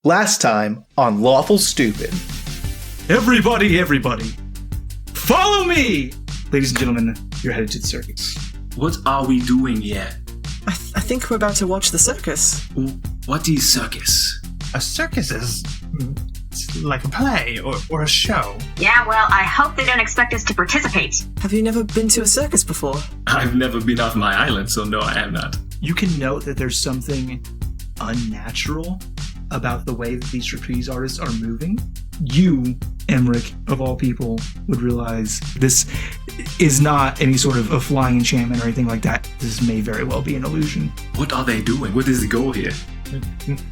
Last time on Lawful Stupid. Everybody, follow me! Ladies and gentlemen, you're headed to the circus. What are we doing here? I think we're about to watch the circus. What is circus? A circus is like a play or a show. Yeah, well, I hope they don't expect us to participate. Have you never been to a circus before? I've never been off my island, so no, I am not. You can note that there's something unnatural about the way that these trapeze artists are moving. You, Emmerich, of all people, would realize this is not any sort of a flying enchantment or anything like that. This may very well be an illusion. What are they doing? What is the goal here?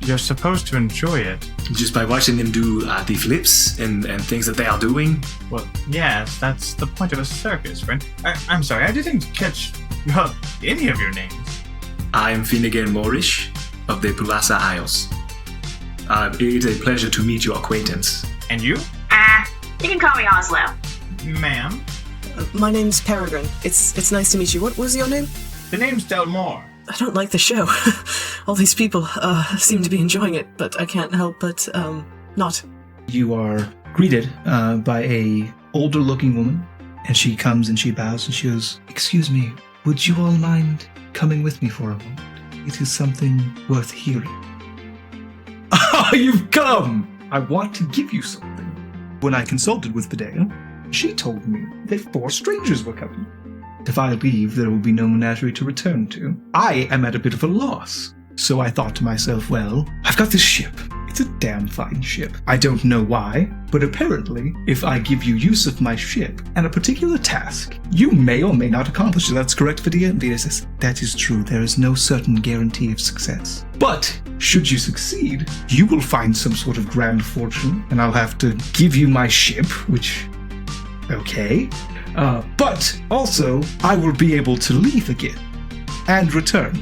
You're supposed to enjoy it. Just by watching them do the flips and things that they are doing? Well, yes, that's the point of a circus, friend. I'm sorry, I didn't catch any of your names. I'm Finnegan Moorish of the Pulasa Isles. It's a pleasure to meet your acquaintance. And you? You can call me Oslo. Ma'am? My name's Peregrine. It's nice to meet you. What was your name? The name's Delmore. I don't like the show. All these people seem to be enjoying it, but I can't help but not. You are greeted by a older looking woman, and she comes and she bows and she goes, "Excuse me, would you all mind coming with me for a moment? It is something worth hearing." "Oh, you've come! I want to give you something." When I consulted with Fidea, she told me that 4 strangers were coming. If I leave, there will be no menagerie to return to. I am at a bit of a loss. So I thought to myself, well, I've got this ship. It's a damn fine ship. I don't know why, but apparently, if I give you use of my ship and a particular task, you may or may not accomplish it. That's correct, Fidea? And Fidea says, that is true. There is no certain guarantee of success. But should you succeed, you will find some sort of grand fortune, and I'll have to give you my ship, which, okay. But also, I will be able to leave again and return.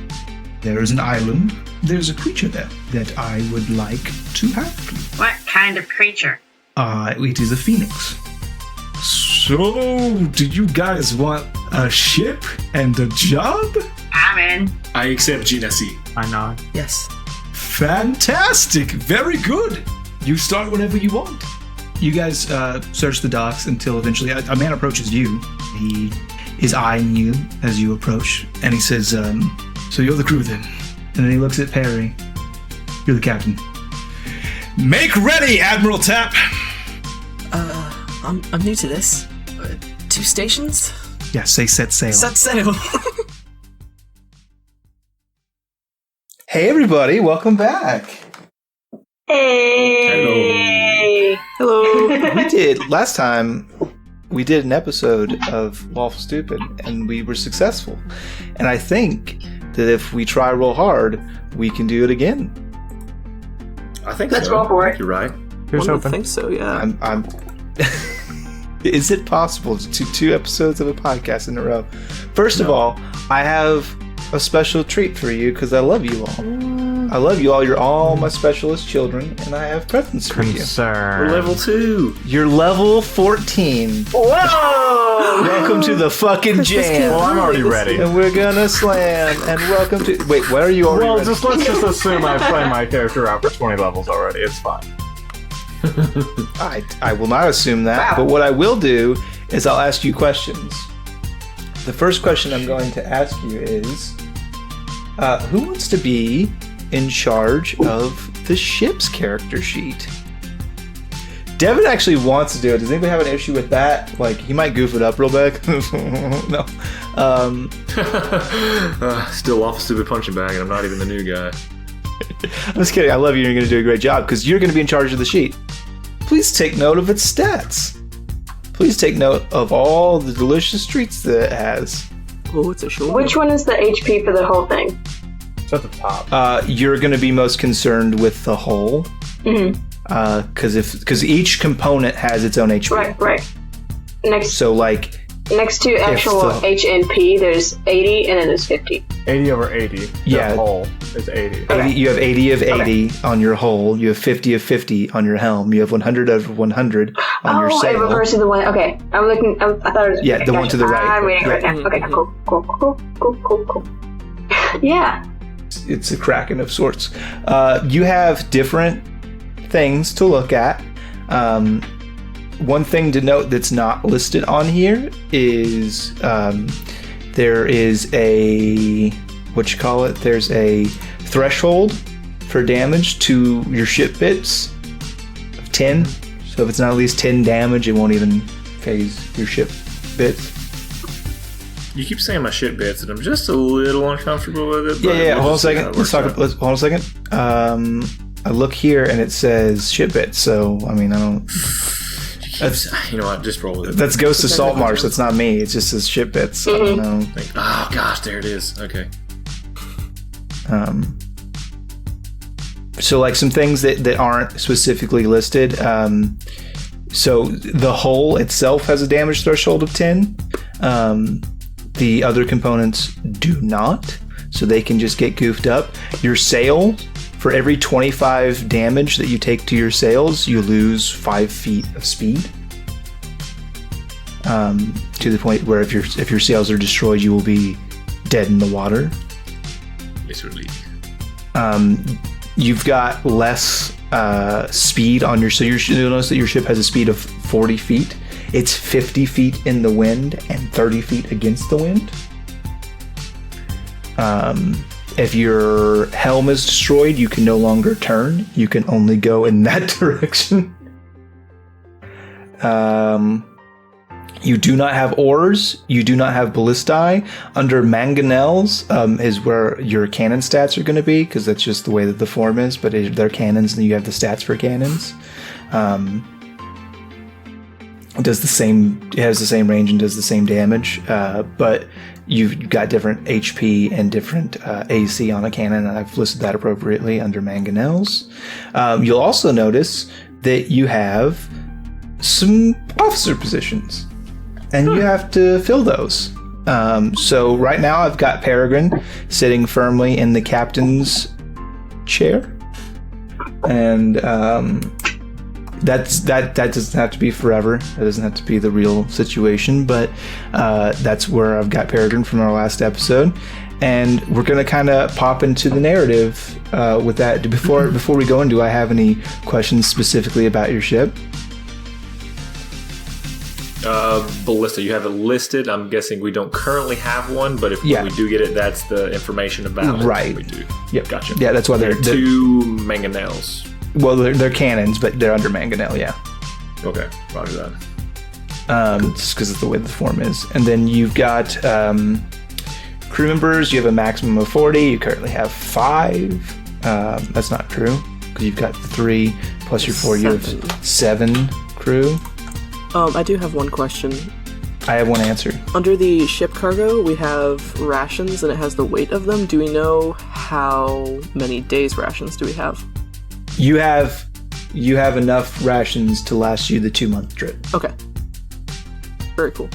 There is an island. There's a creature there that I would like to have, please. What kind of creature? It is a phoenix. So, do you guys want a ship and a job? I'm in. I accept Gina C. I nod. Yes. Fantastic! Very good! You start whenever you want. You guys search the docks until eventually a man approaches you. He is eyeing you as you approach, and he says, so you're the crew then? And then he looks at Perry. You're the captain. Make ready, Admiral Tap! I'm new to this. 2 stations? Yeah, say set sail. Set sail. Hey everybody, welcome back. Hey! Hello. Last time, we did an episode of Lawful Stupid, and we were successful. And I think that if we try real hard, we can do it again. I think Let's go for it. You're right. Here's I hoping. think so, yeah. I'm Is it possible to do 2 episodes of a podcast in a row? First of all, I have a special treat for you because I love you all. I love you all. You're all my specialist children, and I have presents for you. We're level 2. You're level 14. Whoa! Welcome to the fucking jam. Well, I'm already ready. And we're gonna slam. And welcome to... Wait, where are you already ready? Let's just assume I play my character out for 20 levels already. It's fine. I will not assume that, but what I will do is I'll ask you questions. The first question I'm going to ask you is, who wants to be in charge of the ship's character sheet? Devin actually wants to do it. Does anybody have an issue with that? Like, he might goof it up real big. No. Still Lawful Stupid punching bag, and I'm not even the new guy. I'm just kidding. I love you. You're going to do a great job because you're going to be in charge of the sheet. Please take note of its stats. Please take note of all the delicious treats that it has. Oh, it's a short. Which one is the HP for the whole thing? It's at the top. You're going to be most concerned with the whole. Mm-hmm. Because each component has its own HP. Right. Next to actual the- HNP, there's 80 and then there's 50. 80 over 80. Yeah. The whole is 80. 80, you have 80 of 80 on your hull. You have 50 of 50 on your helm. You have 100 of 100 on your Oh, sail. it refers to the one. Okay, I'm looking. I thought it was. Yeah, okay, the one gotcha. to the right. I'm reading it right Yeah. now. Okay, cool. Yeah. It's a Kraken of sorts. You have different things to look at. One thing to note that's not listed on here is there is a there's a threshold for damage to your ship bits of 10. So if it's not at least 10 damage, it won't even phase your ship bits. You keep saying my shit bits, and I'm just a little uncomfortable with it. Yeah. Hold on a second. Hold on a second. I look here and it says ship bits. So I mean, I don't. You know what? Just roll with it. That's Ghost of Saltmarsh. That's not me. It just says ship bits. I don't know. Oh gosh, there it is. Okay. So like some things that aren't specifically listed. So the hull itself has a damage threshold of 10. The other components do not. So they can just get goofed up. Your sail, for every 25 damage that you take to your sails, you lose 5 feet of speed. To the point where if your sails are destroyed, you will be dead in the water. Literally. You've got less speed on your... So you'll notice that your ship has a speed of 40 feet. It's 50 feet in the wind and 30 feet against the wind. If your helm is destroyed, you can no longer turn. You can only go in that direction. You do not have oars. You do not have ballistae. Under mangonels is where your cannon stats are going to be, because that's just the way that the form is. But they're cannons, and you have the stats for cannons. It has the same range and does the same damage, but you've got different HP and different AC on a cannon, and I've listed that appropriately under mangonels. You'll also notice that you have some officer positions, and you have to fill those. So right now I've got Peregrine sitting firmly in the captain's chair, and that doesn't have to be forever. That doesn't have to be the real situation, but that's where I've got Peregrine from our last episode, and we're gonna kind of pop into the narrative with that. Before we go in, do I have any questions specifically about your ship? Ballista, you have it listed. I'm guessing we don't currently have one, but if we do get it, that's the information about it. Right. We do. Yep. Gotcha. Yeah, that's why they're 2 mangonels. Well, they're cannons, but they're under mangonel, yeah. Okay, roger that. Just because of the way the form is. And then you've got crew members. You have a maximum of 40. You currently have 5. That's not true, because you've got 3 plus your 4. You have 7 crew. I do have one question. I have one answer. Under the ship cargo, we have rations, and it has the weight of them. Do we know how many days rations do we have? You have enough rations to last you the 2-month trip. Okay. Very cool.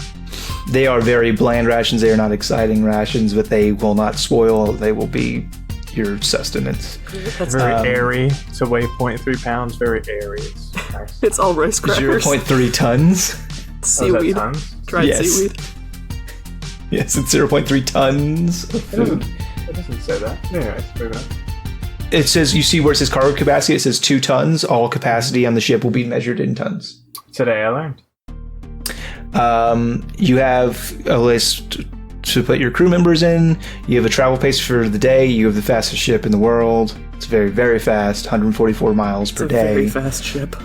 They are very bland rations. They are not exciting rations, but they will not spoil. They will be your sustenance. That's very airy. To weigh 0.3 pounds, very airy. It's nice. It's all rice crackers. 0.3 tons. Seaweed. Tons? Dried seaweed. Yes, it's 0.3 tons of food. It doesn't say that. Anyways, move on. It says, you see where it says cargo capacity, it says 2 tons. All capacity on the ship will be measured in tons. Today I learned. You have a list to put your crew members in. You have a travel pace for the day. You have the fastest ship in the world. It's very, very fast, 144 miles per day. It's a very fast ship.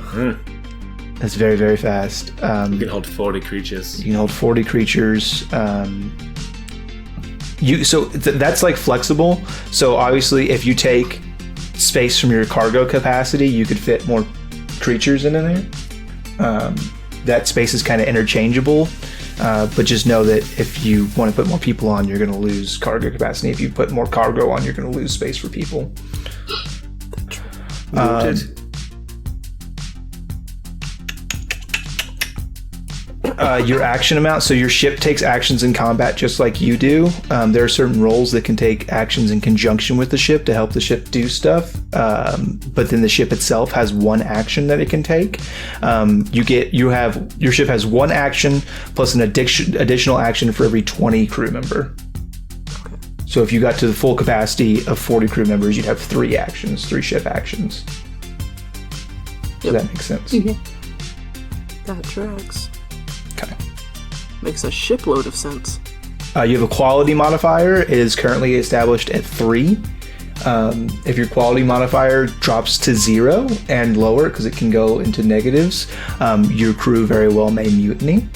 It's very, very fast. You can hold 40 creatures. You can hold 40 creatures. That's like flexible. So obviously, if you take space from your cargo capacity, you could fit more creatures in there. That space is kind of interchangeable, but just know that if you want to put more people on, you're going to lose cargo capacity. If you put more cargo on, you're going to lose space for people. Your action amount. So your ship takes actions in combat just like you do. There are certain roles that can take actions in conjunction with the ship to help the ship do stuff. But then the ship itself has 1 action that it can take. Your ship has 1 action plus an additional action for every 20 crew member. So if you got to the full capacity of 40 crew members, you'd have 3 actions, 3 ship actions. Does that make sense? That tracks. Okay. Makes a shipload of sense. You have a quality modifier. It is currently established at 3. If your quality modifier drops to 0 and lower, because it can go into negatives, your crew very well may mutiny.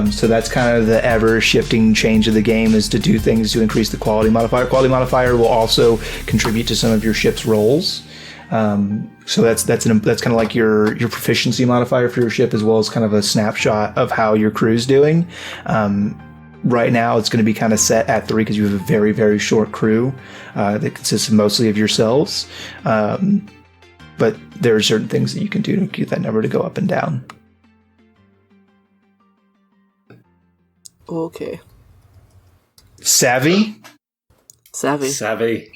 So that's kind of the ever-shifting change of the game, is to do things to increase the quality modifier. Quality modifier will also contribute to some of your ship's rolls. So that's kind of like your proficiency modifier for your ship, as well as kind of a snapshot of how your crew's doing. Right now, it's going to be kind of set at 3 because you have a very, very short crew that consists mostly of yourselves. But there are certain things that you can do to get that number to go up and down. Okay. Savvy? Savvy.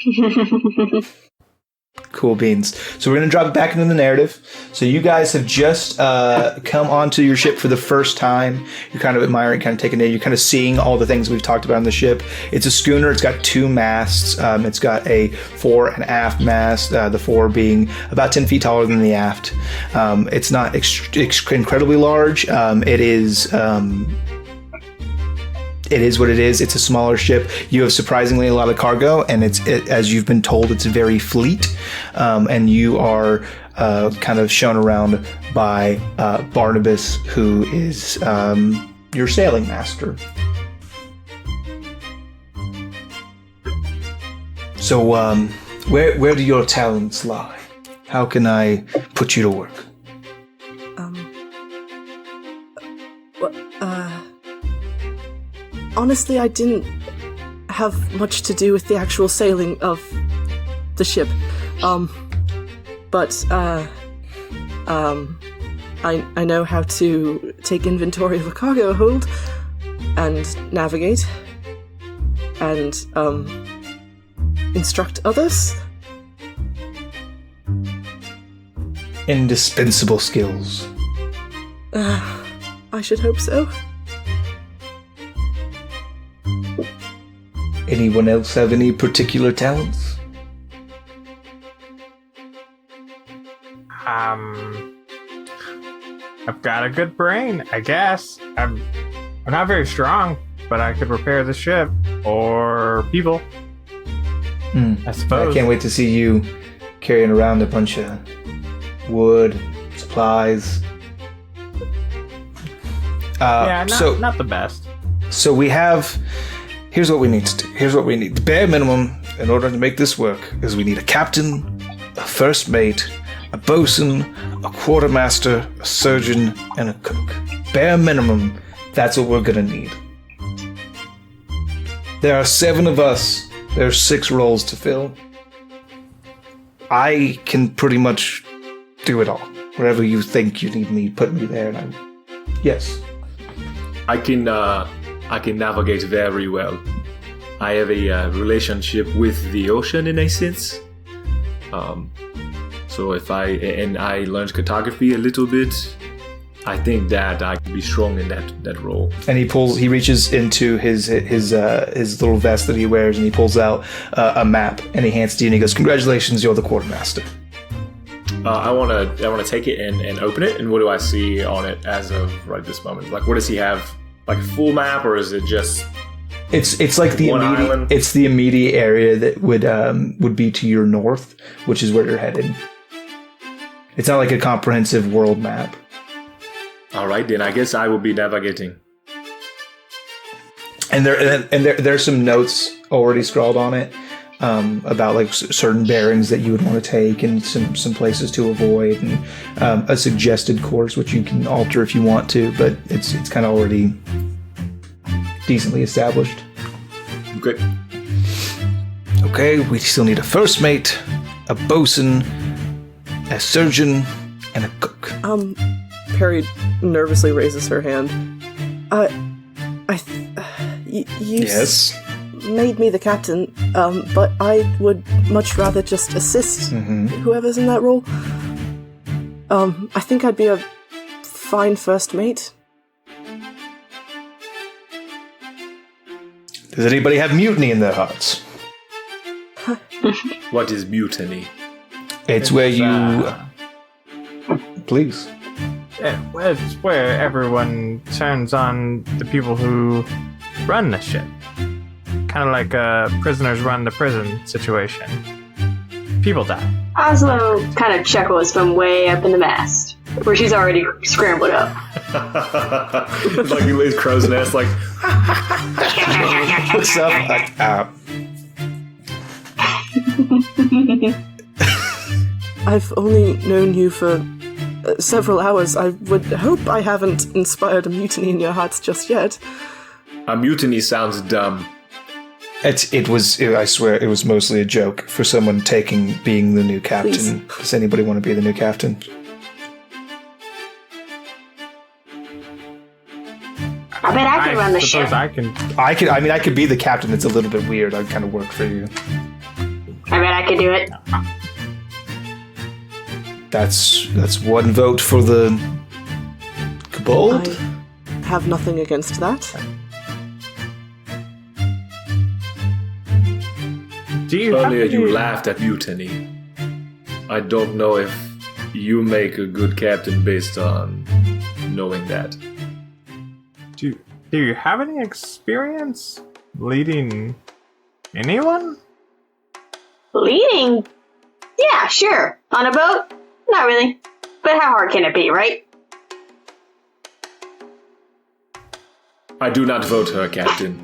Cool beans. So we're going to drop it back into the narrative. So you guys have just come onto your ship for the first time. You're kind of admiring, kind of taking it. You're kind of seeing all the things we've talked about on the ship. It's a schooner. It's got 2 masts. It's got a fore and aft mast, the fore being about 10 feet taller than the aft. It's not incredibly large. It is what it is. It's a smaller ship. You have surprisingly a lot of cargo, and as you've been told, it's very fleet. And you are kind of shown around by Barnabas, who is your sailing master. So, where do your talents lie? How can I put you to work? Honestly, I didn't have much to do with the actual sailing of the ship. But I know how to take inventory of a cargo hold and navigate and instruct others. Indispensable skills. I should hope so. Anyone else have any particular talents? I've got a good brain, I guess. I'm not very strong, but I could repair the ship or people. I suppose. I can't wait to see you carrying around a bunch of wood, supplies. Not the best. So we have. Here's what we need to do. Here's what we need. The bare minimum in order to make this work is we need a captain, a first mate, a bosun, a quartermaster, a surgeon, and a cook. Bare minimum, that's what we're gonna need. There are 7 of us. There are 6 roles to fill. I can pretty much do it all. Wherever you think you need me, put me there, and yes. I can navigate very well. I have a relationship with the ocean in a sense. So I learned cartography a little bit. I think that I could be strong in that role. And he reaches into his little vest that he wears, and he pulls out a map, and he hands it to you, and he goes, "Congratulations, you're the quartermaster." I want to take it and open it. And what do I see on it as of right this moment? Like, what does he have? Like a full map, or is it just? It's like the one immediate. island? It's the immediate area that would be to your north, which is where you're headed. It's not like a comprehensive world map. All right, then I guess I will be navigating. And there's some notes already scrawled on it about like certain bearings that you would want to take, and some places to avoid, and a suggested course which you can alter if you want to, but it's kind of already decently established. Good. Okay, we still need a first mate, a bosun, a surgeon, and a cook. Perry nervously raises her hand. You Yes. made me the captain, but I would much rather just assist whoever's in that role. I think I'd be a fine first mate. Does anybody have mutiny in their hearts? What is mutiny? It's where you Please. It's where everyone turns on the people who run the ship. Kind of like a prisoners run the prison situation. People die. Oslo kind of chuckles from way up in the mast, where she's already scrambled up. Like he lays crow's nest, like. What's up? Like, I've only known you for several hours. I would hope I haven't inspired a mutiny in your hearts just yet. A mutiny sounds dumb. I swear, it was mostly a joke for someone being the new captain. Please. Does anybody want to be the new captain? I bet I could run the ship. I can. I could be the captain. It's a little bit weird. I'd kind of work for you. I bet I could do it. That's one vote for the Kobold. I have nothing against that. Earlier you laughed at mutiny. I don't know if you make a good captain based on knowing that. Do you have any experience leading anyone? Leading? Yeah, sure. On a boat? Not really. But how hard can it be, right? I do not vote her captain.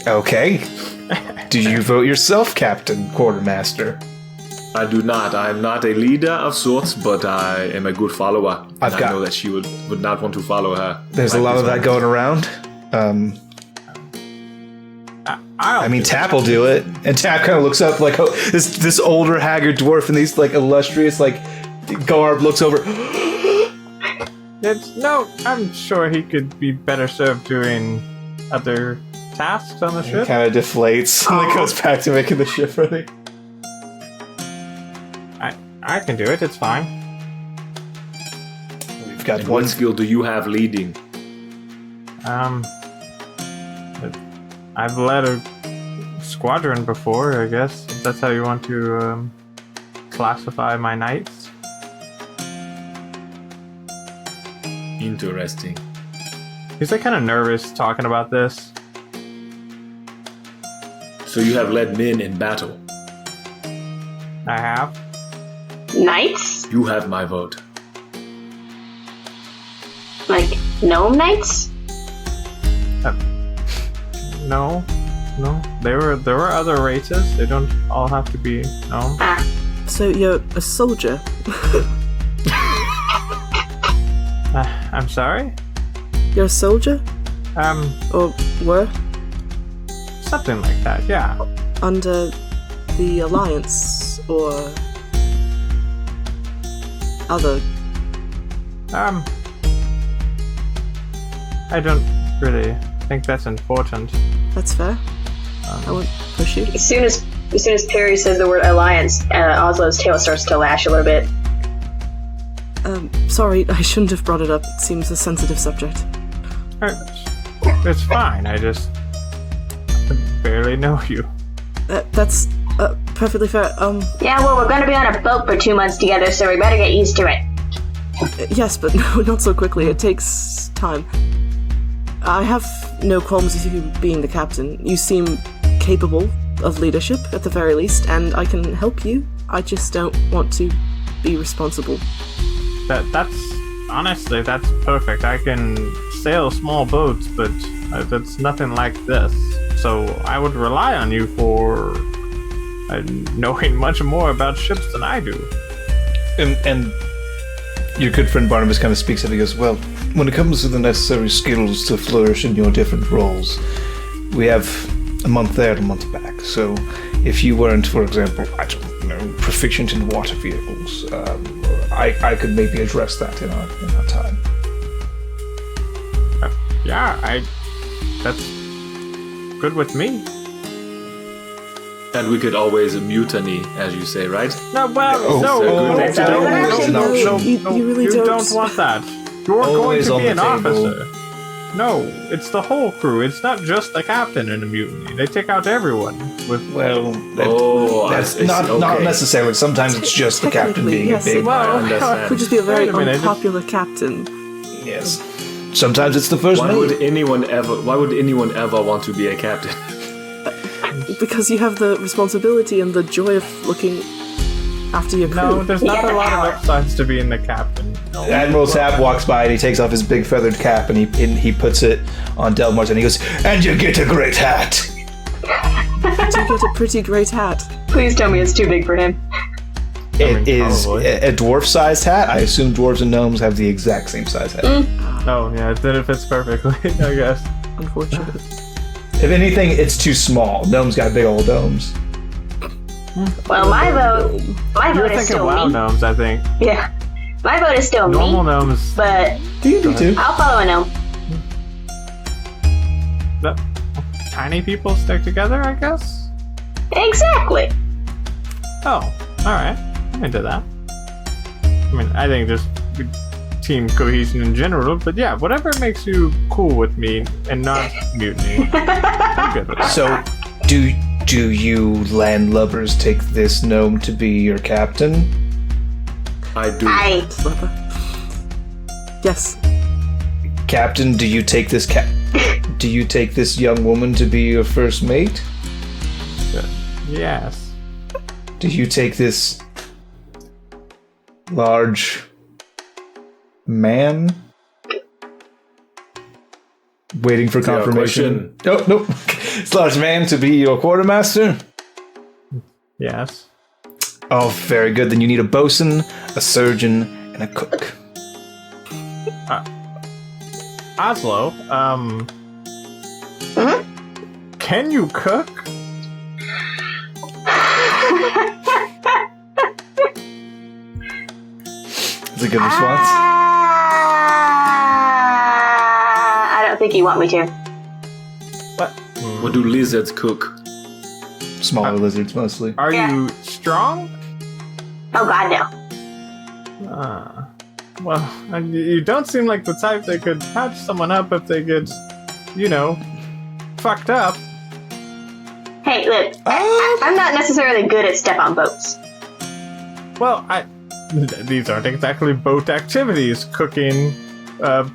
Okay. Do you vote yourself, Captain Quartermaster? I do not. I am not a leader of sorts, but I am a good follower. I know that she would not want to follow her. There's a lot of that going around. Tap will do it. And Tap kind of looks up like this older, haggard dwarf in these like illustrious like garb looks over. I'm sure he could be better served doing other tasks on the ship. Kind of deflates and then goes back to making the ship ready. I can do it. It's fine. We've got and one what skill do you have leading? I've led a squadron before, I guess. If that's how you want to classify my knights. Interesting. He's like kind of nervous talking about this. So you have led men in battle. I have. Knights? You have my vote. Like gnome knights? No. There were other races. They don't all have to be gnome. So you're a soldier? I'm sorry? You're a soldier? Or were? Something like that, yeah. Under the Alliance, or other? I don't really think that's important. That's fair. I won't push you. As soon as Perry says the word alliance, Oslo's tail starts to lash a little bit. Sorry, I shouldn't have brought it up. It seems a sensitive subject. It's fine, I barely know you. That's perfectly fair. Yeah, well, we're gonna be on a boat for 2 months together, so we better get used to it. Yes, but no, not so quickly. It takes time. I have no qualms with you being the captain. You seem capable of leadership, at the very least, and I can help you. I just don't want to be responsible. That's perfect. I can sail small boats, but that's nothing like this. So I would rely on you for knowing much more about ships than I do. And your good friend Barnabas kind of speaks up. He goes, well, when it comes to the necessary skills to flourish in your different roles, we have a month there and a month back. So if you weren't, for example, I don't know, proficient in water vehicles, I could maybe address that in our time. That's good with me. And we could always mutiny, as you say, right? No, well, You really don't want that. You're going to be an officer. No, it's the whole crew. It's not just the captain in a mutiny. They take out everyone. Well, that's I see. not Okay. necessarily. Sometimes it's just the captain Technically, being yes, a big. it I understand. could just be a very Wait a minute, unpopular captain. Yes. Sometimes it's the first Why mate. would anyone ever want to be a captain? Because you have the responsibility and the joy of looking after your crew. No, there's You not get a the lot power. of upsides to being the captain. No. Admiral Tap walks by and he takes off his big feathered cap and he puts it on Delmar's and he goes, "And you get a great hat." You get a pretty great hat. Please tell me it's too big for him. It is probably. a dwarf-sized hat. I assume dwarves and gnomes have the exact same size hat. Oh, yeah, then it fits perfectly, I guess. Unfortunate. If anything, it's too small. Gnomes got big old domes. Well, my vote You're is thinking still WoW me. gnomes, I think. Yeah. My vote is still Normal me, gnomes. but Do you do too? I'll follow a gnome. The tiny people stick together, I guess? Exactly. Oh, alright. I'm into that. I mean, I think just good team cohesion in general, but yeah, whatever makes you cool with me and not mutiny. I'm good with that. So, do you landlubbers take this gnome to be your captain? I do. Slapper. Yes. Captain, do you take this do you take this young woman to be your first mate? Yes. Do you take this large man? Waiting for Yeah, confirmation. Oh, no. This large man to be your quartermaster? Yes. Oh, very good. Then you need a bosun, a surgeon, and a cook. Oslo, can you cook? That's a good response. I don't think you want me to. What do lizards cook? Smaller lizards, mostly. Are Yeah. you strong? Oh God, no. Well, you don't seem like the type that could patch someone up if they get, fucked up. Hey, look, I'm not necessarily good at step on boats. Well, these aren't exactly boat activities. Cooking,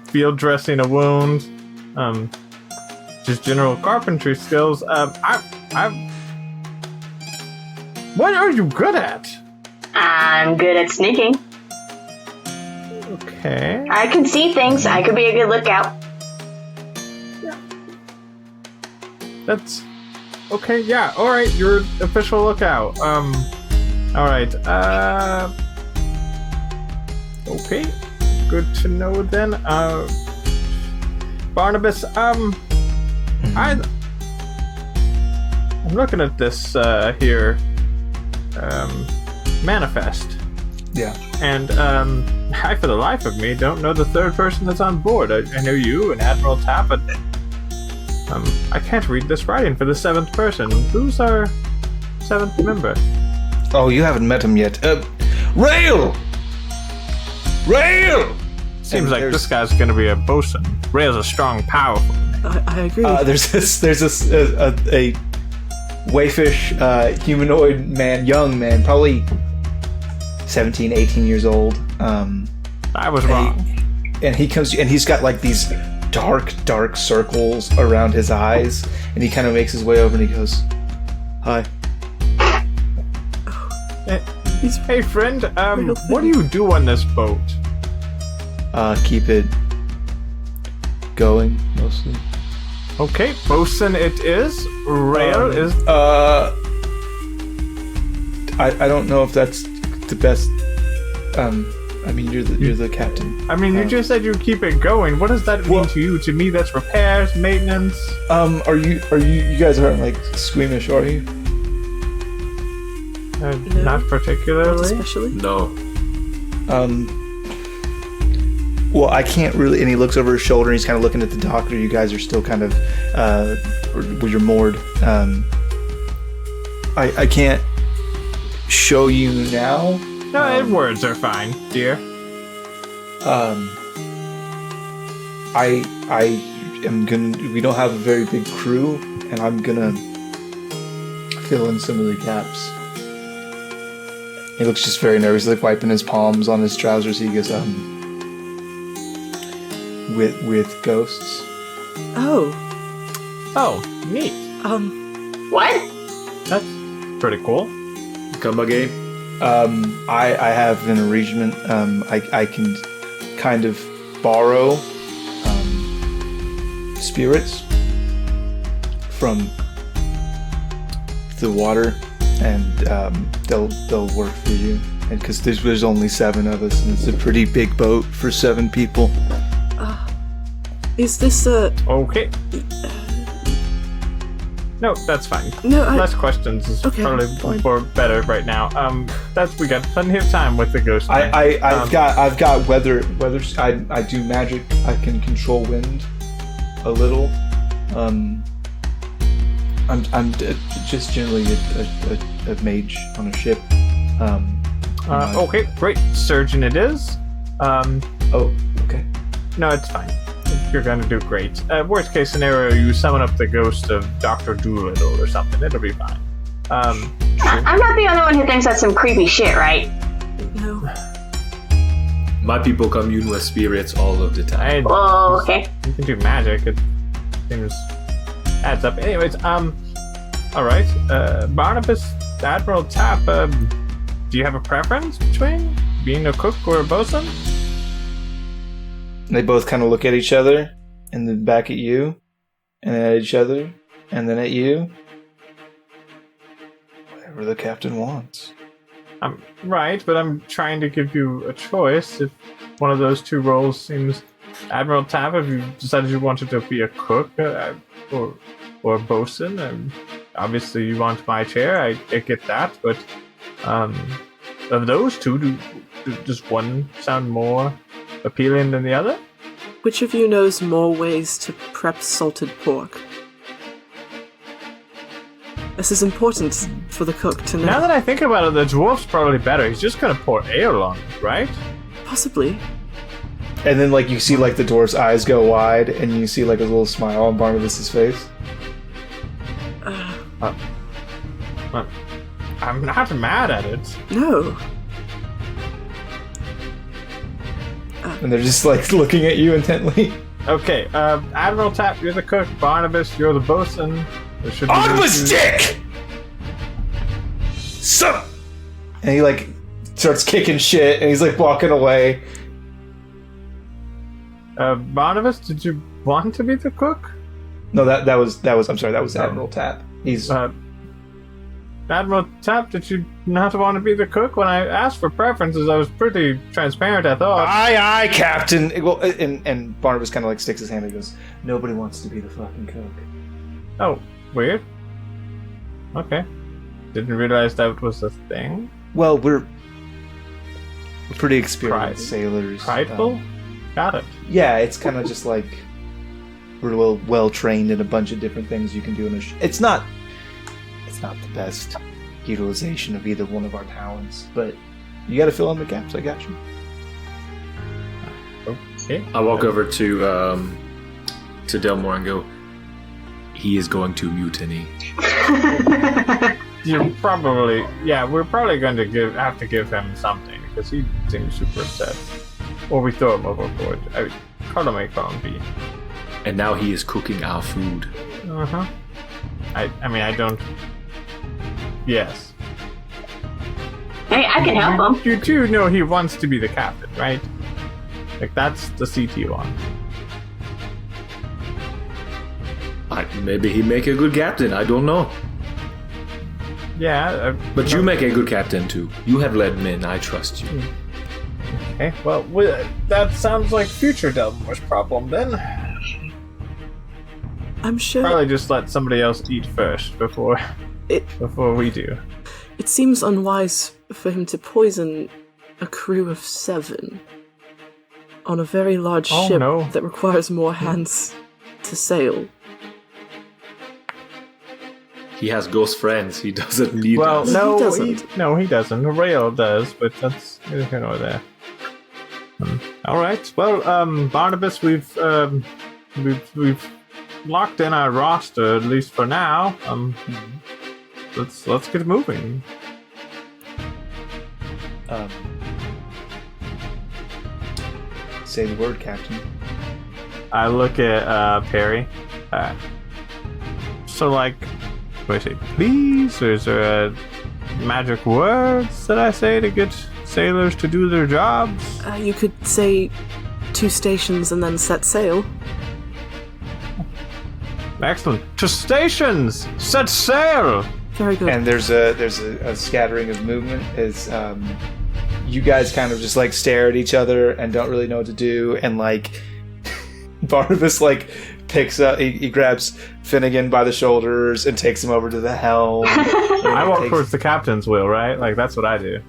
field dressing a wound, just general carpentry skills. What are you good at? I'm good at sneaking. Okay. I can see things. I could be a good lookout. That's okay. Yeah. All right. You're official lookout. All right. Okay. Good to know then. Barnabas. I'm looking at this here. Manifest. Yeah. And I, for the life of me, don't know the third person that's on board. I know you and Admiral Tapp, but I can't read this writing for the seventh person. Who's our seventh member? Oh, you haven't met him yet. Rail! Rail! Seems And like there's- this guy's gonna be a bosun. Rail's a strong, powerful. I agree. There's a wayfish humanoid man, young man, probably 17, 18 years old. I was wrong. And he comes, and he's got like these dark circles around his eyes, and he kind of makes his way over and he goes, "Hi." Hey, friend. What do you do on this boat? Keep it going, mostly. Okay, bosun it is. Rail is. I don't know if that's the best. I mean, you're the captain. I mean, you just said you keep it going. What does that mean to you? To me, that's repairs, maintenance. Are you guys aren't like squeamish, are you? No. Not particularly. Especially. No. Well, I can't really. And he looks over his shoulder and he's kind of looking at the doctor. You guys are still kind of where you're moored. I can't show you now. No, words are fine, dear. I We don't have a very big crew, and I'm gonna fill in some of the gaps. He looks just very nervous, like wiping his palms on his trousers. He goes, with ghosts. Oh, neat. What? That's pretty cool. Come again? I have an arrangement. I can kind of borrow spirits from the water, and they'll work for you. And because there's only 7 of us, and it's a pretty big boat for 7 people. is this Okay. No, that's fine. No, Less questions is Okay, probably fine. for better right now. We got plenty of time with the ghost. thing. I've got weather. I do magic. I can control wind a little. I'm just generally a mage on a ship. Okay, great. Surgeon it is. Oh, okay. No, it's fine. You're gonna do great. Worst case scenario, you summon up the ghost of Dr. Doolittle or something. It'll be fine. I'm not the only one who thinks that's some creepy shit, right? no? My people commune with spirits all of the time. Oh, okay. You can do magic. It seems adds up. Anyways, all right. Barnabas, Admiral Tapp. Do you have a preference between being a cook or a bosun? They both kind of look at each other, and then back at you, and then at each other, and then at you. Whatever the captain wants. I'm right, but I'm trying to give you a choice. If one of those 2 roles seems Admiral Tapp, if you decided you wanted to be a cook or a bosun, obviously you want my chair. I get that, but of those 2, does one sound more appealing than the other? Which of you knows more ways to prep salted pork? This is important for the cook to know. Now that I think about it, the dwarf's probably better. He's just gonna pour ale on it, right? Possibly. And then, like, you see, like, the dwarf's eyes go wide, and you see, like, a little smile on Barnabas' face. I'm not mad at it. No. And they're just, like, looking at you intently. Okay, Admiral Tapp, you're the cook. Barnabas, you're the bosun. There should be Barnabas dick! Son! And he, like, starts kicking shit, and he's, like, walking away. Barnabas, did you want to be the cook? No, that was Admiral Tapp. He's... Admiral Tapp, did you not want to be the cook? When I asked for preferences, I was pretty transparent, I thought. Aye, Captain! Well, and Barnabas kind of, like, sticks his hand and goes, nobody wants to be the fucking cook. Oh, weird. Okay. Didn't realize that was a thing. Well, we're pretty experienced sailors. Prideful? Got it. Yeah, it's kind of just like we're well trained in a bunch of different things you can do in a It's not the best utilization of either one of our talents, but you got to fill in the gaps. I got you. Okay. I walk over to Delmore and go, he is going to mutiny. We're probably going to have to give him something because he seems super upset. Or we throw him overboard. Color may call him B. And now he is cooking our food. Uh-huh. I don't... Yes. Hey, I can help him. You do know he wants to be the captain, right? Like, that's the CT one. Maybe he make a good captain, I don't know. Yeah. But you make a good captain too. You have led men, I trust you. Okay, well, that sounds like future Delmore's problem then. I'm sure Probably just let somebody else eat first before we do. it seems unwise for him to poison a crew of 7 on a very large ship that requires more hands to sail. He has ghost friends. He doesn't need Well, us. No, he he doesn't. Rail does, but that's neither here nor there. All right. Well, Barnabas, we've we've locked in our roster, at least for now. Let's get moving. Say the word, Captain. I look at Perry. So, like, do I say please, or is there a magic words that I say to get sailors to do their jobs? You could say 2 stations and then set sail. Excellent. To stations! Set sail! Very good. And there's a scattering of movement as you guys kind of just like stare at each other and don't really know what to do, and like Barnabas like picks up, he grabs Finnegan by the shoulders and takes him over to the helm. I walk towards the captain's wheel, right? Like that's what I do.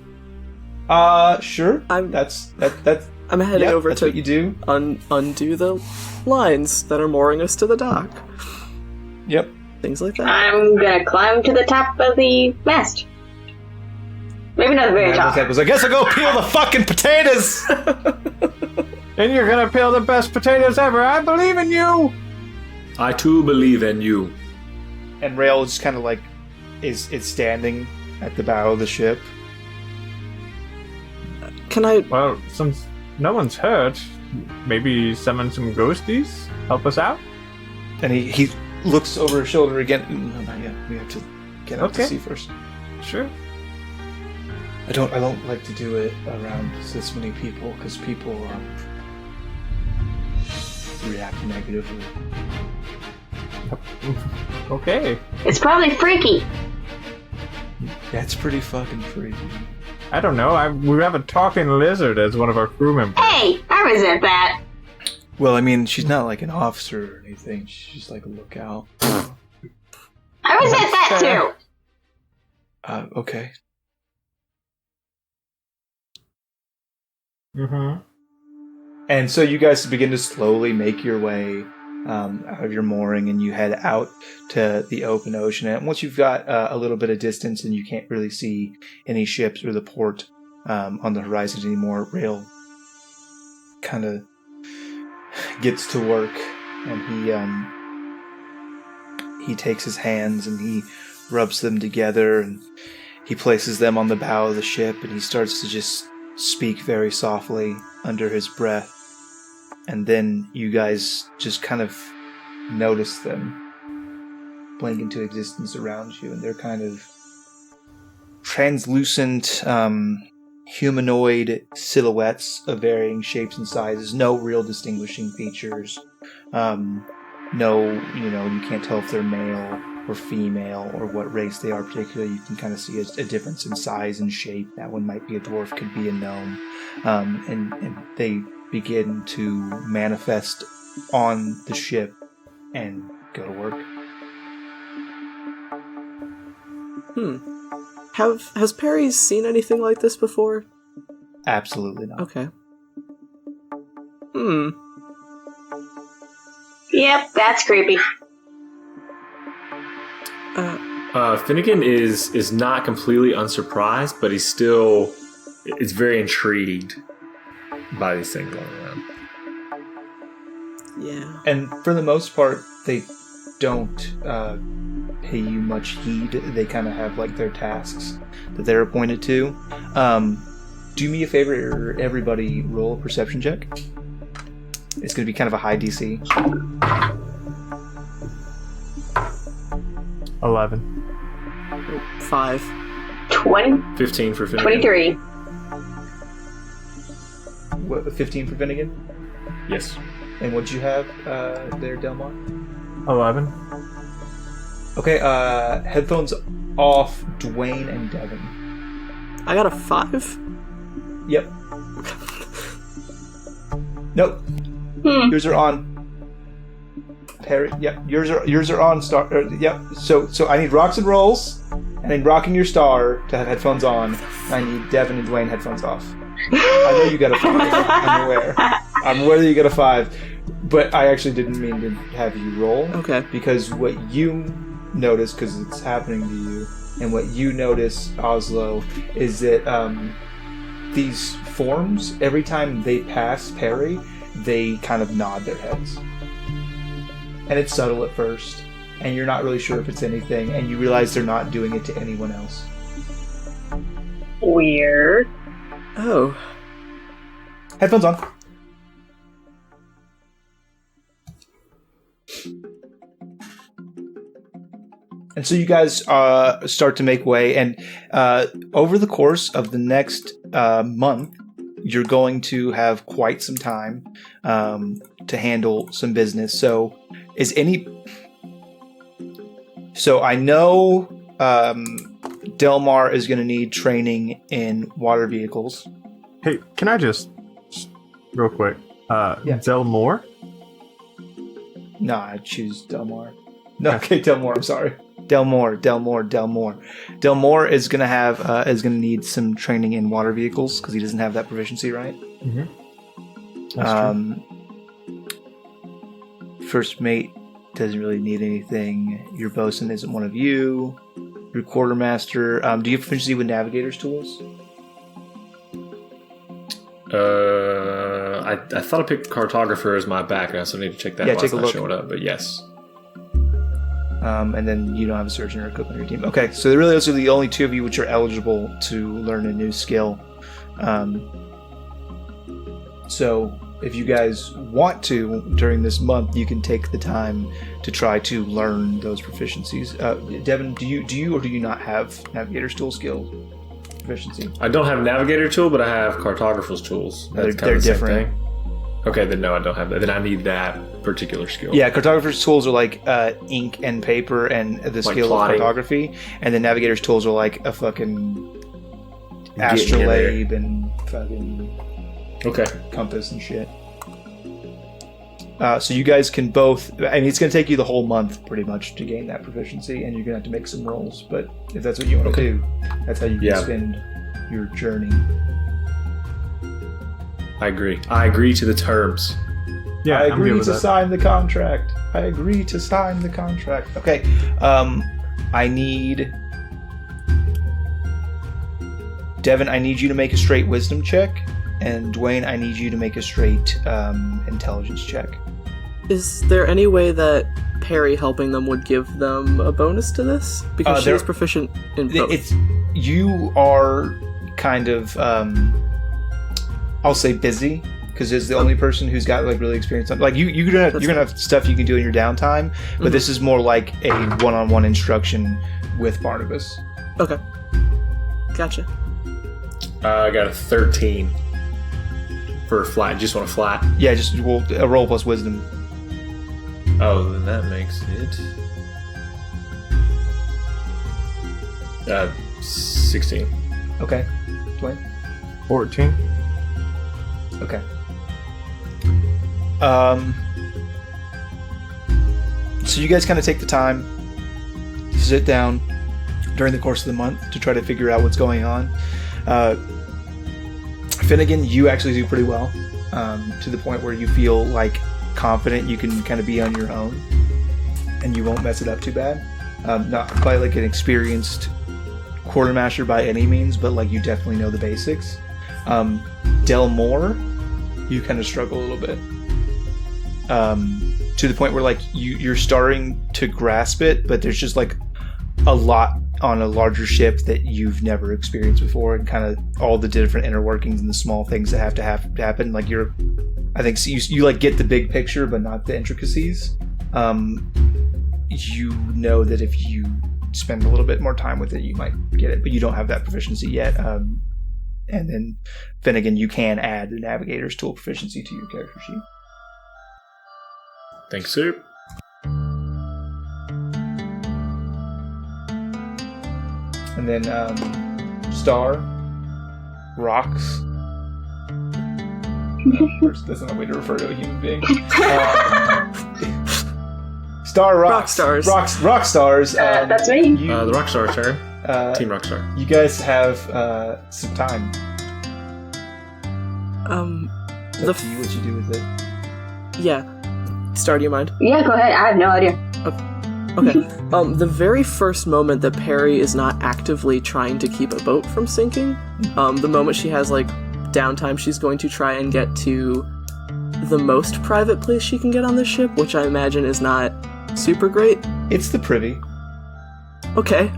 Sure. I'm heading over that's to what you do. Undo the lines that are mooring us to the dock. Yep. Things like that. I'm gonna climb to the top of the mast. Maybe not very top. I guess I'll go peel the fucking potatoes! And you're gonna peel the best potatoes ever. I believe in you! I too believe in you. And Rail just kind of like is standing at the bow of the ship. Can I... Well, since no one's hurt, maybe summon some ghosties? Help us out? And he looks over his shoulder again. No, not yet. We have to get out to sea first. Sure. I don't like to do it around this many people because people react negatively. Okay. It's probably freaky. That's pretty fucking freaky. I don't know. We have a talking lizard as one of our crew members. Hey, I resent that. Well, I mean, she's not like an officer or anything. She's just like a lookout. I resent that too. Okay. Mm-hmm. And so you guys begin to slowly make your way out of your mooring, and you head out to the open ocean. And once you've got a little bit of distance and you can't really see any ships or the port on the horizon anymore, Rail kind of gets to work, and he takes his hands and he rubs them together, and he places them on the bow of the ship, and he starts to just speak very softly under his breath. And then you guys just kind of notice them blink into existence around you, and they're kind of translucent humanoid silhouettes of varying shapes and sizes. No real distinguishing features. You can't tell if they're male or female or what race they are particularly. You can kind of see a difference in size and shape. That one might be a dwarf, could be a gnome. And they begin to manifest on the ship and go to work. Has Perry seen anything like this before? Absolutely not. Okay. Yep, that's creepy. Finnegan is not completely unsurprised, but he's still is very intrigued by these things going around. Yeah. And for the most part, they don't pay you much heed. They kind of have like their tasks that they're appointed to. Do me a favor, everybody roll a perception check. It's going to be kind of a high DC. 11. 5. 20. 15 for Finnegan. 23. What, 15 for Finnegan? Yes. And what'd you have there, Delmar? 11. Okay, headphones off, Dwayne and Devin. I got a 5? Yep. Nope. Yours are on. Perry, yep. Yours are on. Yep. So I need rocks and rolls, and then rocking your star to have headphones on. And I need Devin and Dwayne headphones off. I know you got a 5. I'm aware. I'm aware that you got a 5, but I actually didn't mean to have you roll. Okay. Because what you notice, because it's happening to you, and what you notice, Oslo, is that these forms, every time they pass Perry, they kind of nod their heads. and it's subtle at first, and you're not really sure if it's anything, and you realize they're not doing it to anyone else. Weird. Oh. Headphones on. And so you guys start to make way, and over the course of the next month, you're going to have quite some time to handle some business. So I know Delmar is going to need training in water vehicles. Hey, can I just real quick? Delmore? No, I choose Delmar. No, okay, Delmore. I'm sorry, Delmore. Delmore is going to have is going to need some training in water vehicles because he doesn't have that proficiency, right? Mm-hmm. First mate doesn't really need anything. Your bosun isn't one of you. Your quartermaster. Do you have proficiency with navigator's tools? I thought I picked cartographer as my back, and I also need to check that. Yeah, while take a it's not look. showing up, but yes. And then you don't have a surgeon or a cook on your team. Okay, so really those are the only two of you which are eligible to learn a new skill. So if you guys want to, during this month, you can take the time to try to learn those proficiencies. Devin, do you or do you not have navigator's tool skill proficiency? I don't have navigator tool, but I have cartographer's tools. That's They're the same different. thing. Okay, then no, I don't have that. Then I need that particular skill. Yeah, cartographer's tools are like ink and paper and the Like skill plotting. of cartography, and then navigator's tools are like a fucking Getting in there. astrolabe and fucking Okay. compass and shit. So you guys can both. I mean, it's going to take you the whole month pretty much to gain that proficiency, and you're going to have to make some rolls. But if that's what you want to do, that's how you can spend your journey. I agree. I agree to the terms. Yeah, I I'm agree good with to that. sign the contract. I agree to sign the contract. Okay. I need Devin. I need you to make a straight wisdom check, and Dwayne, I need you to make a straight intelligence check. Is there any way that Perry helping them would give them a bonus to this? Because she there- is proficient in both. It's you are kind of I'll say busy because it's the only person who's got like really experience. Like you're gonna have stuff you can do in your downtime, but this is more like a one-on-one instruction with Barnabas. Okay. Gotcha. I got a 13 for a flat. Just want a flat. Yeah, just a roll plus wisdom. Oh, then that makes it 16. Okay, Dwayne. 14. Okay. So you guys kind of take the time to sit down during the course of the month to try to figure out what's going on. Finnegan, you actually do pretty well, to the point where you feel like confident you can kind of be on your own and you won't mess it up too bad. Not quite like an experienced quartermaster by any means, but like you definitely know the basics. Delmore, you kind of struggle a little bit, to the point where like you're starting to grasp it, but there's just like a lot on a larger ship that you've never experienced before, and kind of all the different inner workings and the small things that have to happen. Like I think so you like get the big picture, but not the intricacies. You know that if you spend a little bit more time with it, you might get it, but you don't have that proficiency yet. And then Finnegan, you can add the navigator's tool proficiency to your character sheet. Thanks, sir. And then Star, Rocks. That's not a way to refer to a human being. Star, Rocks. Rock Stars. That's me. The Rockstar turn. Team Rockstar. You guys have some time. It's up to you what you do with it. Yeah. Star, do you mind? Yeah, go ahead. I have no idea. Okay. The very first moment that Perry is not actively trying to keep a boat from sinking, the moment she has like downtime, she's going to try and get to the most private place she can get on this ship, which I imagine is not super great. It's the privy. Okay.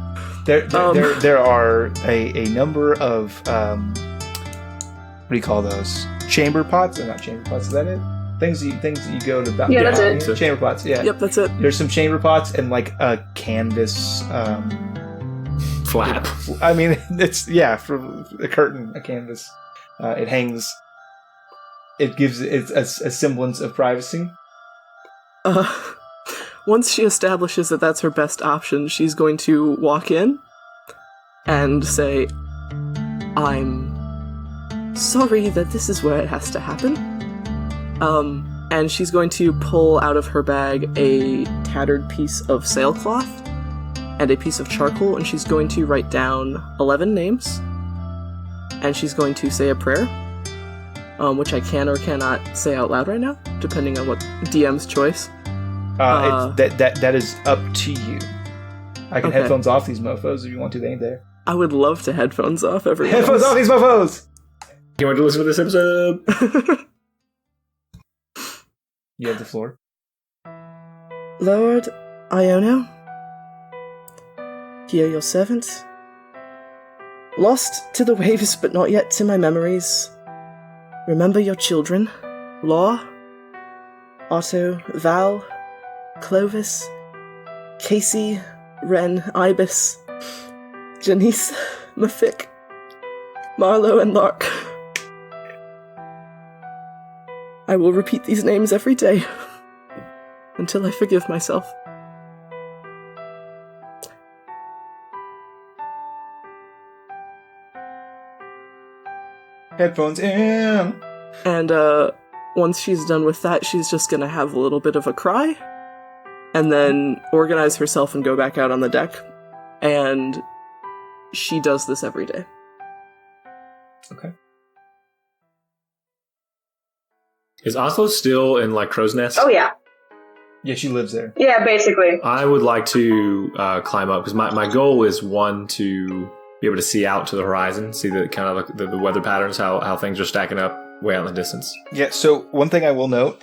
There are a number of what do you call those? Chamber pots? Or not chamber pots? Is that it? Things that you go to. Yeah, that's it. So chamber pots. Yeah. Yep, that's it. There's some chamber pots and like a canvas. Flap. I mean, it's from a curtain, a canvas. It hangs. It gives it a semblance of privacy. Once she establishes that that's her best option, she's going to walk in and say, "I'm sorry that this is where it has to happen." And she's going to pull out of her bag a tattered piece of sailcloth and a piece of charcoal, and she's going to write down 11 names, and she's going to say a prayer, which I can or cannot say out loud right now, depending on what DM's choice. That is up to you. I can Okay. headphones off these mofos if you want to. They ain't there. I would love to headphones off, everyone. Headphones off these mofos! You want to listen to this episode? You have the floor. Lord Iono, hear your servant. Lost to the waves, but not yet to my memories. Remember your children, Law, Otto, Val, Clovis, Casey, Ren, Ibis, Janice, Mafik, Marlowe, and Lark. I will repeat these names every day until I forgive myself. Headphones in! And once she's done with that, she's just gonna have a little bit of a cry, and then organize herself and go back out on the deck. And she does this every day. Okay. Is Oslo still in like Crow's Nest? Oh yeah, Yeah, she lives there. yeah, basically. I would like to climb up because my goal is one to be able to see out to the horizon, see the kind of like the weather patterns, how things are stacking up way out in the distance. Yeah, so one thing I will note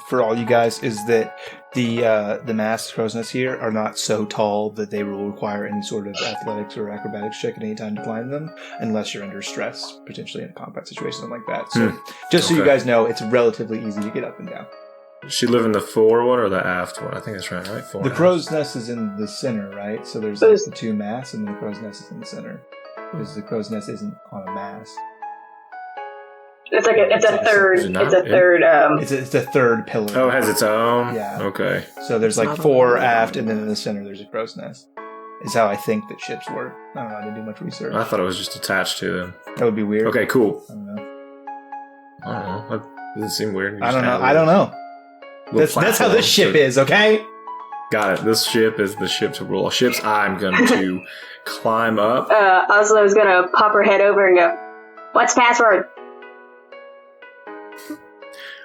for all you guys is that the masked crow's nests here are not so tall that they will require any sort of athletics or acrobatics check at any time to climb them, unless you're under stress, potentially in a combat situation, something like that. So just so you Okay. guys know, it's relatively easy to get up and down. Does she live in the fore one or the aft one? I think that's right, right? Fore The and crow's nest is in the center, right? So there's Those- the two masts, and the crow's nest is in the center. Because the crow's nest isn't on a mast. It's like it's a third. Is it not? It's a Yeah. third. It's a third pillar. Oh, it has its own? Yeah. Okay. So there's It's like not four on- aft, and then in the center there's a crow's nest. Is how I think that ships work. I don't know. I didn't do much research. I thought it was just attached to them. That would be weird. Okay, cool. I don't know. I don't know. That doesn't seem weird. You I just don't know. add a I don't know. little That's how this ship platform. is, okay? Got it. This ship is the ship to rule. Ships I'm going to climb up. Oslo's gonna pop her head over and go, "What's the password?"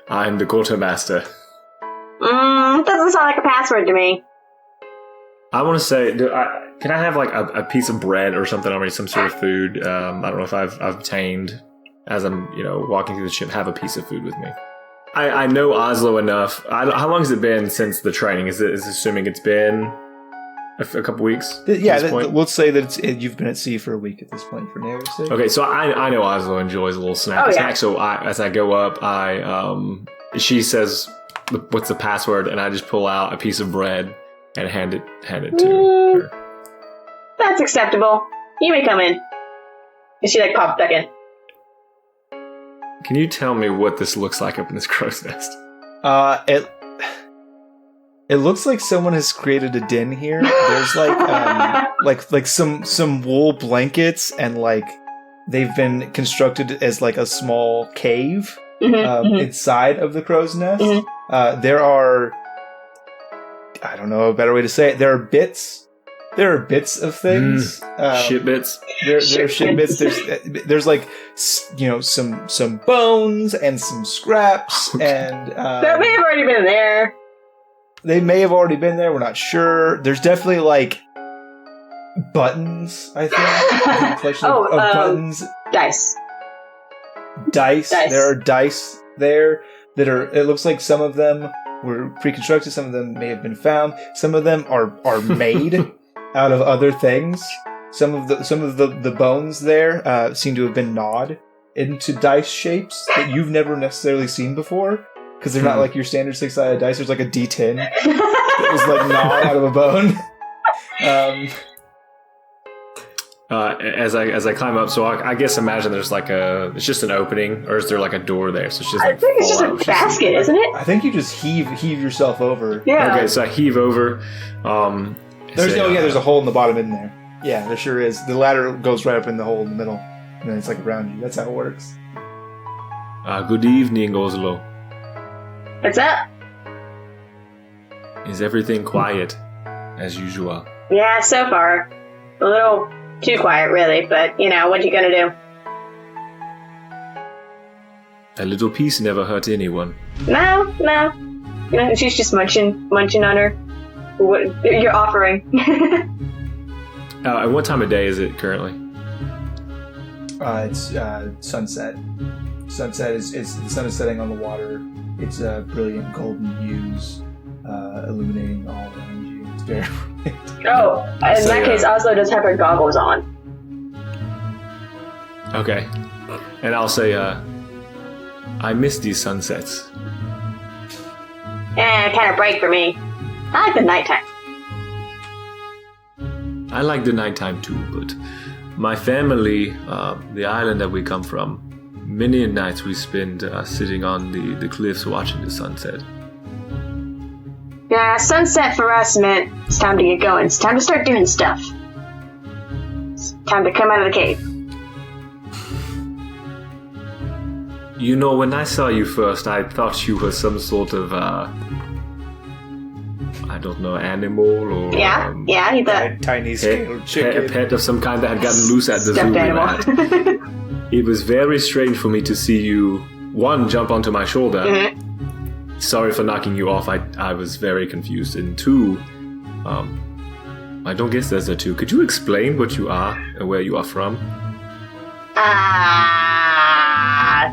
I'm the quartermaster. Doesn't sound like a password to me. I want to say, can I have like a piece of bread or something on me, some sort of food? I don't know if I've obtained as I'm walking through the ship. Have a piece of food with me. I know Oslo enough. How long has it been since the training? Is assuming it's been a couple weeks? at this point? We'll say that you've been at sea for a week at this point for narrative's sake. Okay, so I know Oslo enjoys a little snack. Oh, yeah. Snack. So as I go up, she says, "What's the password?" And I just pull out a piece of bread and hand it to her. That's acceptable. You may come in. And she like popped back in. Can you tell me what this looks like up in this crow's nest? It looks like someone has created a den here. There's like some wool blankets, and like they've been constructed as like a small cave inside of the crow's nest. There are, I don't know a better way to say it. There are bits of things. Shit bits. There are shit bits. There's like some bones and some scraps, and That may have already been there. they may have already been there. We're not sure. There's definitely like buttons. I think a collection of buttons. Dice. Dice. Dice. There are dice there that are. It looks like some of them were pre-constructed. Some of them may have been found. Some of them are made out of other things. Some of the bones there seem to have been gnawed into dice shapes that you've never necessarily seen before, because they're not like your standard 6-sided dice. There's like a D10 that was like gnawed out of a bone. As I climb up, so I guess imagine there's like it's just an opening, or is there like a door there? So it's just like I think it's just a basket, isn't it? I think you just heave yourself over. Yeah. Okay, so I heave over. There's a hole in the bottom in there. Yeah, there sure is. The ladder goes right up in the hole in the middle, and then it's like around you. That's how it works. Good evening, Oslo. What's up? Is everything quiet as usual? Yeah, so far. A little too quiet, really, but, what you gonna do? A little peace never hurt anyone. No. She's just munching on her. What you're offering. And what time of day is it currently? It's sunset. Sunset is the sun is setting on the water. It's brilliant golden hues illuminating all around you. It's very bright. Oh, in that case, Oslo does have her goggles on. Okay. And I'll say, I miss these sunsets. Kind of bright for me. I like the nighttime. I like the nighttime too, but my family, the island that we come from, many nights we spend sitting on the cliffs watching the sunset. Yeah, sunset for us meant it's time to get going. It's time to start doing stuff. It's time to come out of the cave. When I saw you first, I thought you were some sort of, I don't know, animal or... Yeah, he thought... Tiny scaled chicken. A pet of some kind that had gotten loose at the zoo. Stuffed animal. It was very strange for me to see you, one, jump onto my shoulder. Mm-hmm. Sorry for knocking you off. I was very confused. And two, I don't guess there's a two. Could you explain what you are and where you are from?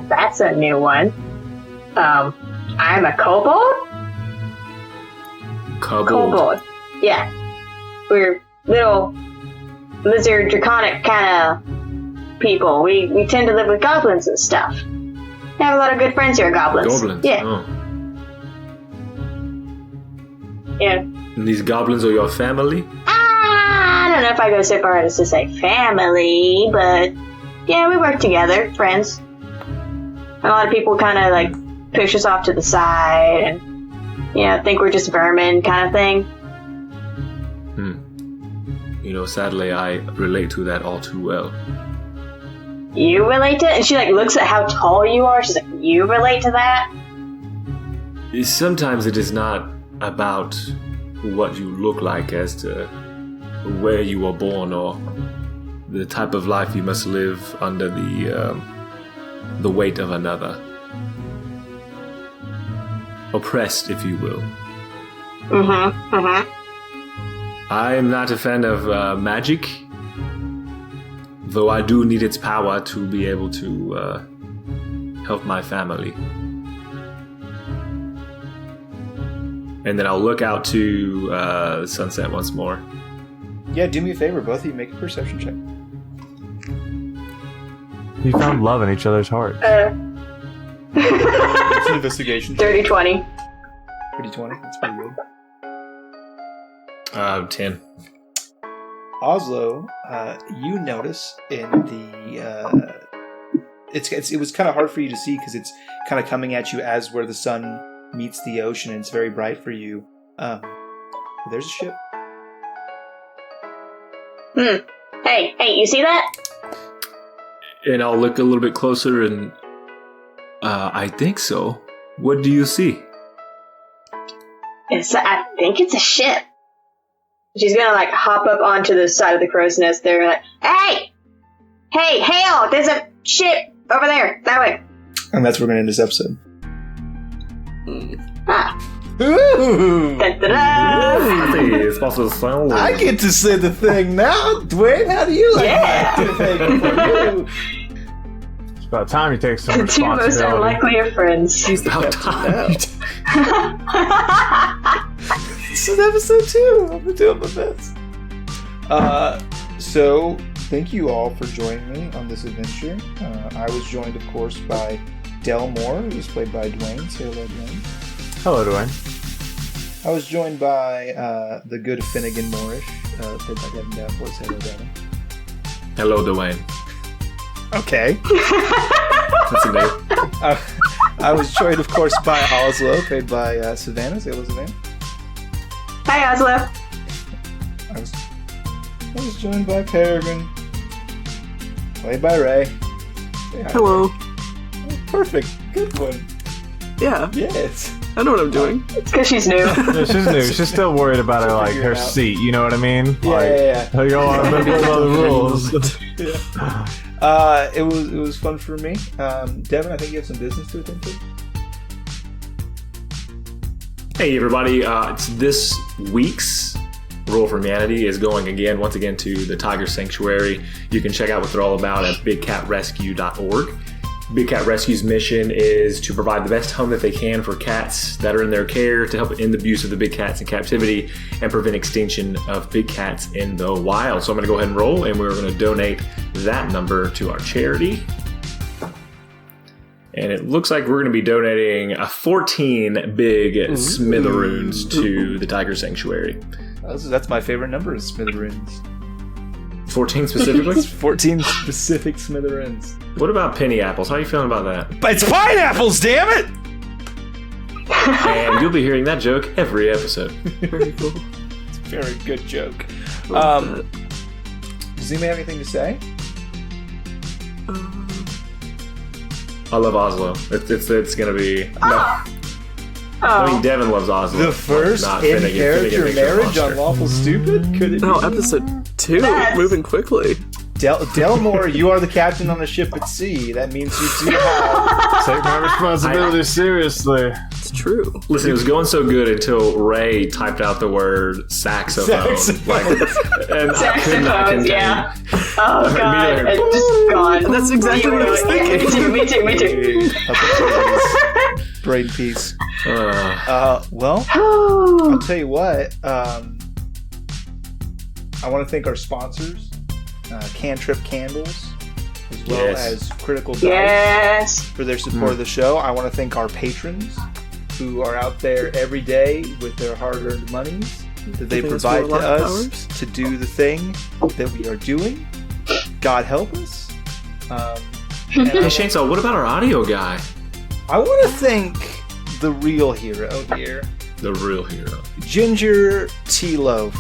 That's a new one. I'm a kobold? Kobold. Yeah. We're little lizard draconic kind of people. We tend to live with goblins and stuff. I have a lot of good friends here, goblins. Goblins? Yeah. Oh. Yeah. And these goblins are your family? I don't know if I go so far as to say family, but yeah, we work together, friends. And a lot of people kind of like push us off to the side and, think we're just vermin kind of thing. Sadly, I relate to that all too well. You relate to it? And she looks at how tall you are. She's like, you relate to that? Sometimes it is not about what you look like as to where you were born or the type of life you must live under the weight of another. Oppressed, if you will. I am not a fan of magic, though I do need its power to be able to help my family. And then I'll look out to sunset once more. Yeah, do me a favor, both of you make a perception check. You found love in each other's hearts. It's an investigation check. Dirty 20. Pretty 20, that's pretty good. 10. Oslo, you notice in the it was kind of hard for you to see because it's kind of coming at you as where the sun meets the ocean, and it's very bright for you. There's a ship. Hey, you see that? And I'll look a little bit closer, and I think so. What do you see? I think it's a ship. She's gonna hop up onto the side of the crow's nest there, hey, hail! There's a ship over there, that way. And that's where we're gonna end this episode. Ooh. Da-da-da. It's possible to sound. I get to say the thing now, Dwayne. How do you like that? about time you take some The two most responsibility. unlikely of friends. She's the About captain time. now. This is episode 2. I'm doing my best. So, thank you all for joining me on this adventure. I was joined, of course, by Delmore, who was played by Dwayne. Say hello, Dwayne. Hello, Dwayne. I was joined by the good Finnegan Moorish, played by Devin Davenport. Say hello, Devin. Hello, Dwayne. Okay. That's a name. I was joined, of course, by Oslo, played by Savannah. Say hello, Savannah. Hi, Oslo. I was joined by Peregrine, played by Ray. Say hi, Hello. Ray. Perfect. Good one. Yeah, Yes. I know what I'm doing. It's because she's new. Yeah, she's new. She's still worried about her, like, her Figure it out. seat. You know what I mean? Yeah. You don't want to remember all the rules. It was fun for me. Devin, I think you have some business to attend to. Hey everybody, it's this week's Roll for Humanity is going once again to the Tiger Sanctuary. You can check out what they're all about at bigcatrescue.org. Big Cat Rescue's mission is to provide the best home that they can for cats that are in their care to help end the abuse of the big cats in captivity and prevent extinction of big cats in the wild. So I'm going to go ahead and roll, and we're going to donate that number to our charity. And it looks like we're going to be donating 14 big smithereens to the Tiger Sanctuary. That's my favorite number, is smithereens. 14 specifically? 14 specific smithereens. What about penny apples? How are you feeling about that? But it's pineapples, damn it! And you'll be hearing that joke every episode. Very cool. It's a very good joke. Love Does anybody have anything to say? I love Oslo. It's going to be... No. Oh. I mean, Devin loves Oslo. The first Not Finnegan. in-character Finnegan makes her a marriage on monster. Lawful Stupid? Could it No, be? episode 2, Yes. moving quickly. Delmore, you are the captain on a ship at sea. That means you do have... Take my responsibility seriously. It's true. Listen, it was going so good until Ray typed out the word saxophone. Saxophone. And I could not Saxophones, contain. yeah. Oh, God. Immediately, It's just gone. That's exactly what I was thinking. Me too. Brain piece. Uh, Well, I'll tell you what. I want to thank our sponsors, Cantrip Candles, as well Yes. as Critical Dice, Yes. for their support of the show. I want to thank our patrons, who are out there every day with their hard-earned monies that they Giving us provide to warlock us powers. to do the thing that we are doing. God help us. And hey, Chainsaw, what about our audio guy? I want to thank the real hero here, The real hero. Ginger Tea Loaf.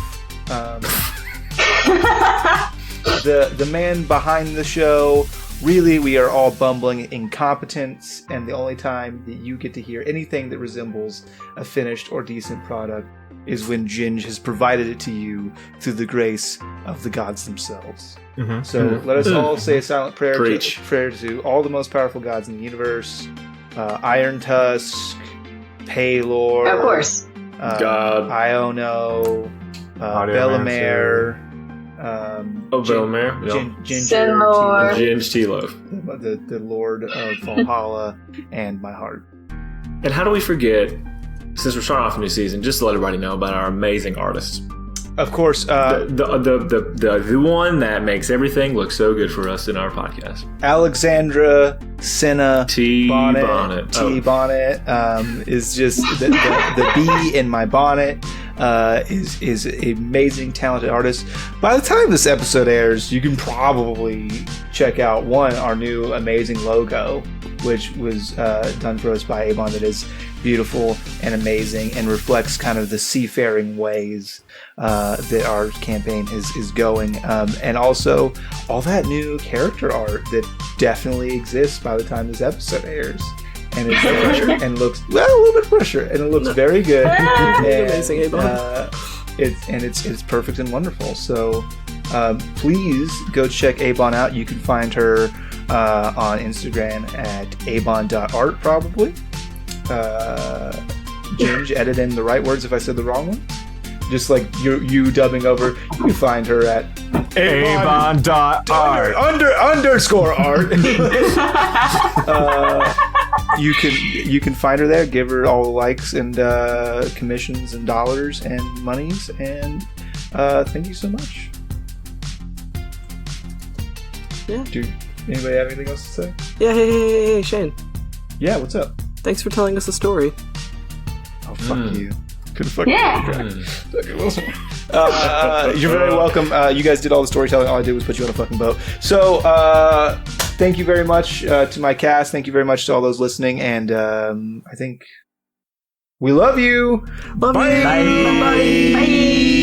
The man behind the show. Really, we are all bumbling incompetence, and the only time that you get to hear anything that resembles a finished or decent product is when Ginge has provided it to you through the grace of the gods themselves. Mhm. So let us all say a silent prayer Preach. prayer to all the most powerful gods in the universe. Iron Tusk, Paylor, Of course. God. Iono, Audiomancer. Belamare, Belmare. Ginger, Sinmore. Ginge T-Loaf. the Lord of Valhalla, and my heart. And how do we forget, since we're starting off a new season, just to let everybody know about our amazing artists. Of course, The one that makes everything look so good for us in our podcast. Alexandra Senna T Bonnet. Bonnet. T Bonnet is just the bee in my bonnet. Is an amazing, talented artist. By the time this episode airs, you can probably check out our new amazing logo, which was done for us by Avon. That is beautiful and amazing and reflects kind of the seafaring ways that our campaign is going, and also all that new character art that definitely exists by the time this episode airs. And it's and looks a little bit pressure, and it looks very good. And, Amazing, Avon. it's perfect and wonderful. So please go check Avon out. You can find her on Instagram at avon.art, probably. Ginge, edit in the right words if I said the wrong one. Just like you dubbing over, you can find her at Avon.art. Underscore art. You can find her there. Give her all the likes and commissions and dollars and monies. And thank you so much. Yeah. Do anybody have anything else to say? Yeah, hey, Shane. Yeah, what's up? Thanks for telling us a story. Oh, fuck you. Could've fucking Yeah. you're very welcome. You guys did all the storytelling. All I did was put you on a fucking boat. So, thank you very much to my cast. Thank you very much to all those listening. And I think we love you. Love Bye. you. Bye. Bye.